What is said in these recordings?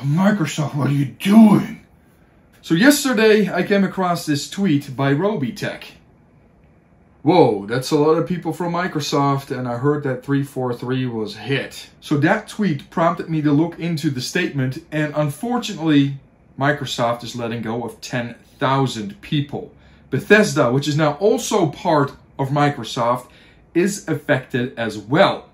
Microsoft, what are you doing? So yesterday I came across this tweet by Robitech. Whoa, that's a lot of people from Microsoft, and I heard that 343 was hit. So that tweet prompted me to look into the statement, and unfortunately, Microsoft is letting go of 10,000 people. Bethesda, which is now also part of Microsoft, is affected as well.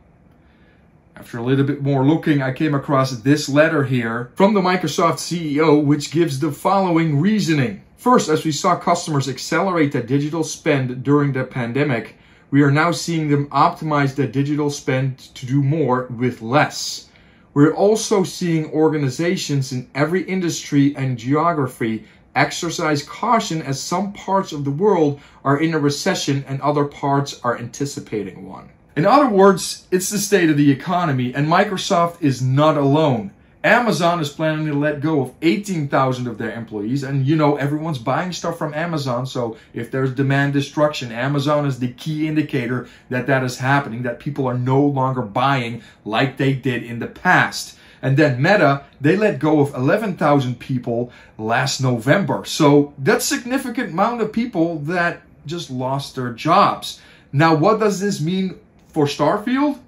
After a little bit more looking, I came across this letter here from the Microsoft CEO, which gives the following reasoning. First, as we saw customers accelerate their digital spend during the pandemic, we are now seeing them optimize their digital spend to do more with less. We're also seeing organizations in every industry and geography exercise caution as some parts of the world are in a recession and other parts are anticipating one. In other words, it's the state of the economy, and Microsoft is not alone. Amazon is planning to let go of 18,000 of their employees, and you know, everyone's buying stuff from Amazon, so if there's demand destruction, Amazon is the key indicator that that is happening, that people are no longer buying like they did in the past. And then Meta, they let go of 11,000 people last November. So that's a significant amount of people that just lost their jobs. Now, what does this mean for StarField?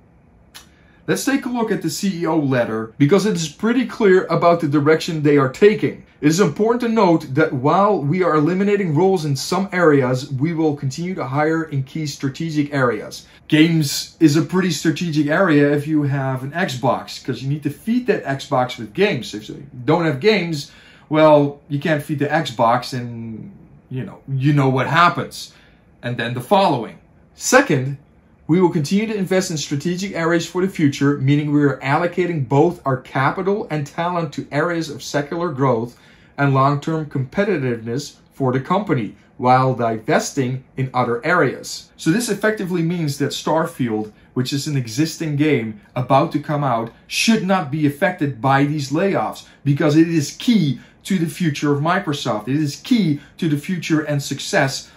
Let's take a look at the CEO letter, because it is pretty clear about the direction they are taking. It is important to note that while we are eliminating roles in some areas, we will continue to hire in key strategic areas. Games is a pretty strategic area if you have an Xbox, because you need to feed that Xbox with games. If you don't have games, well, you can't feed the Xbox, and you know what happens. And then the following. Second, we will continue to invest in strategic areas for the future, meaning we are allocating both our capital and talent to areas of secular growth and long-term competitiveness for the company, while divesting in other areas. So this effectively means that StarField, which is an existing game about to come out, should not be affected by these layoffs, because it is key to the future of Microsoft. It is key to the future and success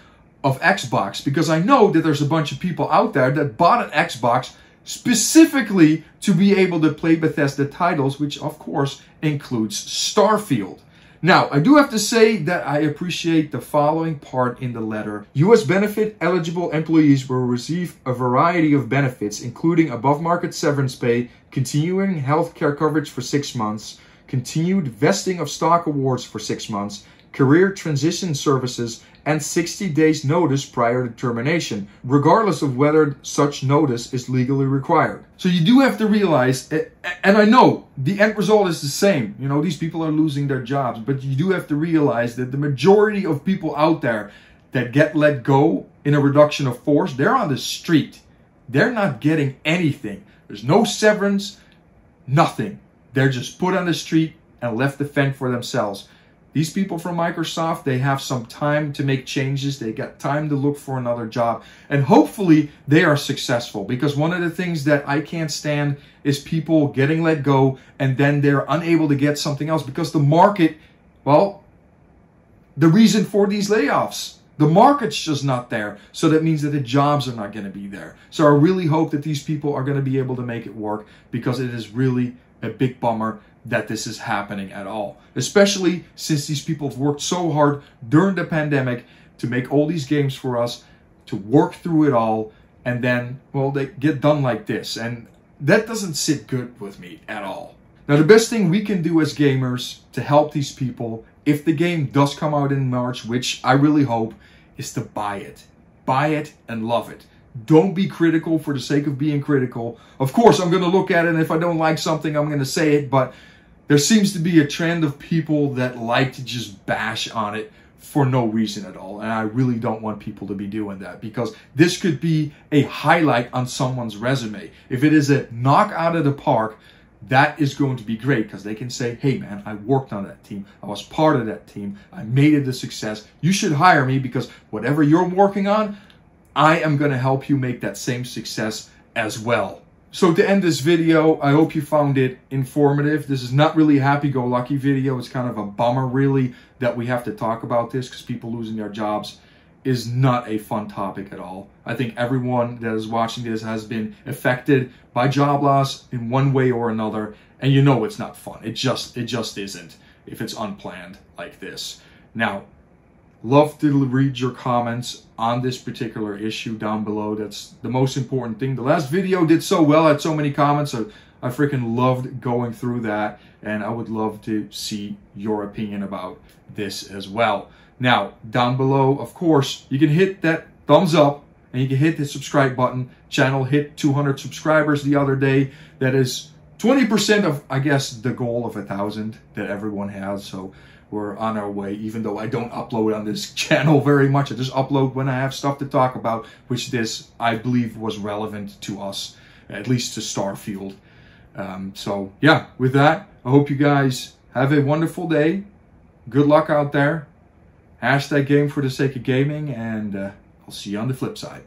of Xbox, because I know that there's a bunch of people out there that bought an Xbox specifically to be able to play Bethesda titles, which of course includes StarField. Now, I do have to say that I appreciate the following part in the letter. US benefit eligible employees will receive a variety of benefits, including above market severance pay, continuing healthcare coverage for 6 months, continued vesting of stock awards for 6 months, career transition services, and 60 days notice prior to termination, regardless of whether such notice is legally required. So you do have to realize, and I know the end result is the same, you know, these people are losing their jobs, but you do have to realize that the majority of people out there that get let go in a reduction of force, they're on the street. They're not getting anything. There's no severance, nothing. They're just put on the street and left to fend for themselves. These people from Microsoft, they have some time to make changes. They got time to look for another job. And hopefully they are successful, because one of the things that I can't stand is people getting let go and then they're unable to get something else because the market, well, the reason for these layoffs, the market's just not there. So that means that the jobs are not going to be there. So I really hope that these people are going to be able to make it work, because it is really a big bummer that this is happening at all, especially since these people have worked so hard during the pandemic to make all these games for us, to work through it all, and then, well, they get done like this, and that doesn't sit good with me at all. Now, the best thing we can do as gamers to help these people, if the game does come out in March, which I really hope, is to buy it. Buy it and love it. Don't be critical for the sake of being critical. Of course, I'm going to look at it, and if I don't like something, I'm going to say it, but there seems to be a trend of people that like to just bash on it for no reason at all. And I really don't want people to be doing that, because this could be a highlight on someone's resume. If it is a knock out of the park, that is going to be great, because they can say, hey man, I worked on that team. I was part of that team. I made it a success. You should hire me, because whatever you're working on, I am going to help you make that same success as well. So to end this video, I hope you found it informative. This is not really a happy-go-lucky video. It's kind of a bummer, really, that we have to talk about this, because people losing their jobs is not a fun topic at all. I think everyone that is watching this has been affected by job loss in one way or another, And you know it's not fun. It just isn't if it's unplanned like this. Now, love to read your comments on this particular issue down below. That's the most important thing. The last video did so well, had so many comments. So I freaking loved going through that, and I would love to see your opinion about this as well. Now, down below, of course, you can hit that thumbs up, and you can hit the subscribe button. Channel hit 200 subscribers the other day. That is 20% of, I guess, the goal of 1,000 that everyone has. So we're on our way, even though I don't upload on this channel very much. I just upload when I have stuff to talk about, which this, I believe, was relevant to us, at least to StarField. So yeah, with that, I hope you guys have a wonderful day. Good luck out there. Hashtag game for the sake of gaming, and I'll see you on the flip side.